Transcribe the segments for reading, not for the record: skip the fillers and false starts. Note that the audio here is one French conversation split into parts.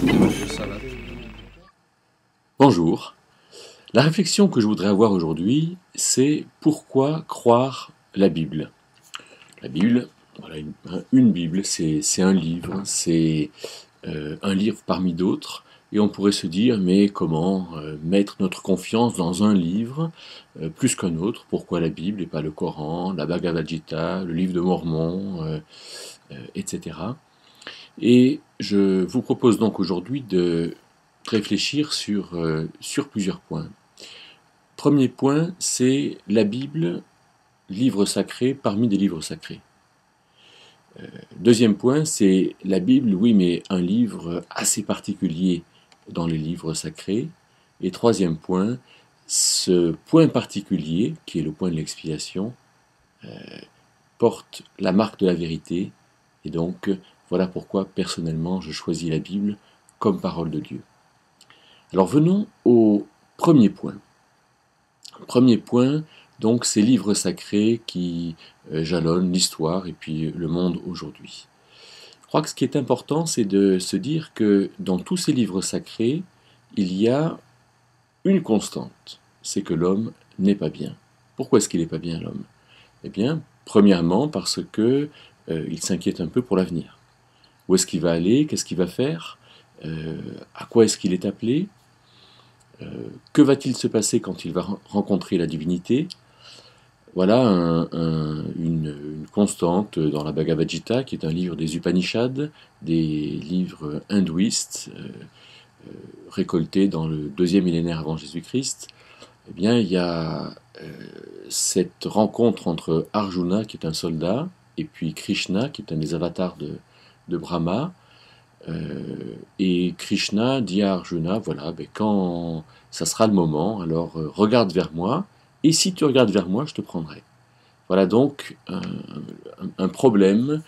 Ça va. Bonjour. La réflexion que je voudrais avoir aujourd'hui, c'est pourquoi croire la Bible. La Bible, voilà, une Bible, c'est un livre, c'est un livre parmi d'autres, et on pourrait se dire, mais comment mettre notre confiance dans un livre plus qu'un autre? Pourquoi la Bible et pas le Coran, la Bhagavad Gita, le livre de Mormon, etc. Et je vous propose donc aujourd'hui de réfléchir sur plusieurs points. Premier point, c'est la Bible, livre sacré parmi des livres sacrés. Deuxième point, c'est la Bible, oui, mais un livre assez particulier dans les livres sacrés. Et troisième point, ce point particulier, qui est le point de l'expiation, porte la marque de la vérité. Et donc, voilà pourquoi personnellement je choisis la Bible comme parole de Dieu. Alors venons au premier point. Premier point, donc ces livres sacrés qui jalonnent l'histoire et puis le monde aujourd'hui. Je crois que ce qui est important, c'est de se dire que dans tous ces livres sacrés, il y a une constante, c'est que l'homme n'est pas bien. Pourquoi est-ce qu'il n'est pas bien, l'homme? Eh bien, premièrement, parce que il s'inquiète un peu pour l'avenir. Où est-ce qu'il va aller? Qu'est-ce qu'il va faire? À quoi est-ce qu'il est appelé? Que va-t-il se passer quand il va rencontrer la divinité? Voilà une constante dans la Bhagavad Gita, qui est un livre des Upanishads, des livres hindouistes récoltés dans le deuxième millénaire avant Jésus-Christ. Eh bien, il y a cette rencontre entre Arjuna, qui est un soldat, et puis Krishna, qui est un des avatars de Brahma. Et Krishna dit à Arjuna, voilà, ben quand ça sera le moment, alors regarde vers moi, et si tu regardes vers moi, je te prendrai. Voilà donc un problème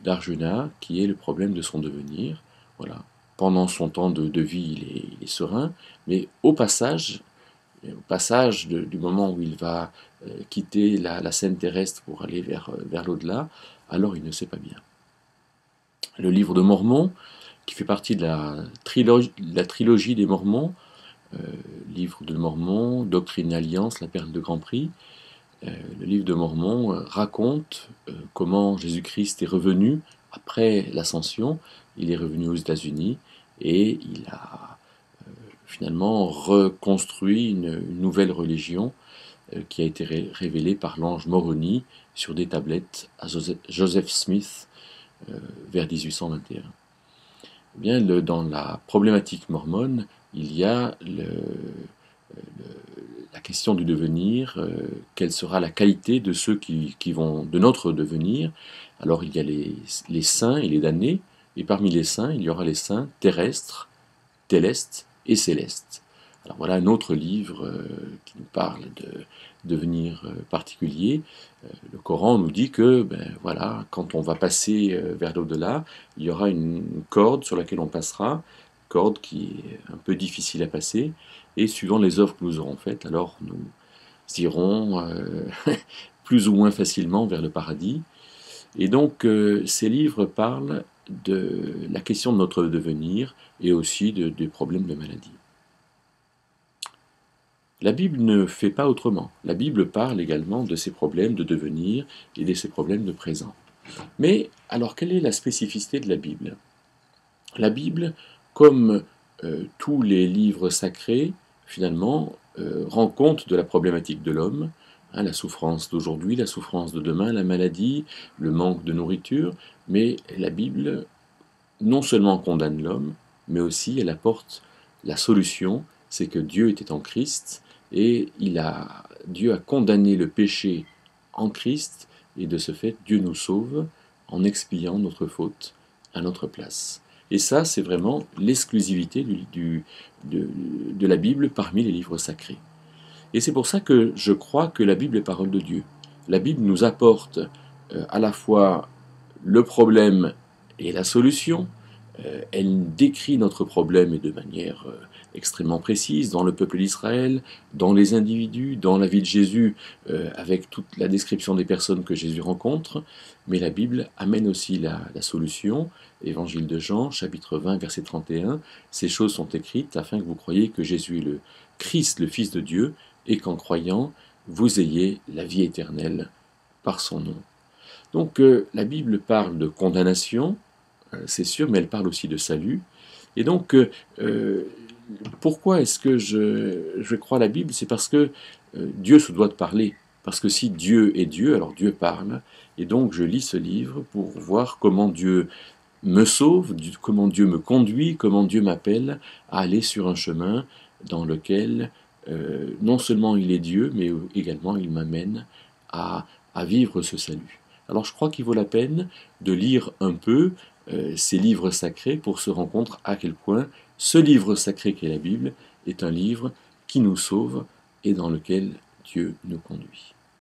d'Arjuna qui est le problème de son devenir. Voilà. Pendant son temps de vie, il est serein, mais au passage du moment où il va quitter la scène terrestre pour aller vers l'au-delà, alors il ne sait pas bien. Le livre de Mormon, qui fait partie de la trilogie des Mormons, livre de Mormon, Doctrine et Alliance, la perle de Grand Prix. Le livre de Mormon raconte comment Jésus-Christ est revenu après l'ascension. Il est revenu aux États-Unis et il a finalement reconstruit une nouvelle religion qui a été révélée par l'ange Moroni sur des tablettes à Joseph Smith vers 1821. Eh bien, dans la problématique mormone, il y a la question du devenir, quelle sera la qualité de ceux qui vont, de notre devenir. Alors il y a les saints et les damnés, et parmi les saints, il y aura les saints terrestres, télestes et célestes. Alors voilà un autre livre qui nous parle de devenir particulier. Le Coran nous dit que, ben voilà, quand on va passer vers l'au-delà, il y aura une corde sur laquelle on passera, corde qui est un peu difficile à passer, et suivant les œuvres que nous aurons faites, alors nous irons plus ou moins facilement vers le paradis. Et donc ces livres parlent de la question de notre devenir et aussi des problèmes de maladie. La Bible ne fait pas autrement. La Bible parle également de ces problèmes de devenir et de ces problèmes de présent. Mais alors quelle est la spécificité de la Bible? La Bible, comme tous les livres sacrés, finalement, rend compte de la problématique de l'homme, hein, la souffrance d'aujourd'hui, la souffrance de demain, la maladie, le manque de nourriture, mais la Bible non seulement condamne l'homme, mais aussi elle apporte la solution, c'est que Dieu était en Christ, et Dieu a condamné le péché en Christ, et de ce fait, Dieu nous sauve en expiant notre faute à notre place. Et ça, c'est vraiment l'exclusivité de la Bible parmi les livres sacrés. Et c'est pour ça que je crois que la Bible est parole de Dieu. La Bible nous apporte à la fois le problème et la solution. Elle décrit notre problème de manière extrêmement précise dans le peuple d'Israël, dans les individus, dans la vie de Jésus, avec toute la description des personnes que Jésus rencontre. Mais la Bible amène aussi la solution. Évangile de Jean, chapitre 20, verset 31. Ces choses sont écrites afin que vous croyiez que Jésus est le Christ, le Fils de Dieu, et qu'en croyant, vous ayez la vie éternelle par son nom. Donc la Bible parle de condamnation, c'est sûr, mais elle parle aussi de salut. Et donc, pourquoi est-ce que je crois la Bible? C'est parce que Dieu se doit de parler. Parce que si Dieu est Dieu, alors Dieu parle. Et donc, je lis ce livre pour voir comment Dieu me sauve, comment Dieu me conduit, comment Dieu m'appelle à aller sur un chemin dans lequel non seulement il est Dieu, mais également il m'amène à vivre ce salut. Alors je crois qu'il vaut la peine de lire un peu ces livres sacrés pour se rendre compte à quel point ce livre sacré qu'est la Bible est un livre qui nous sauve et dans lequel Dieu nous conduit.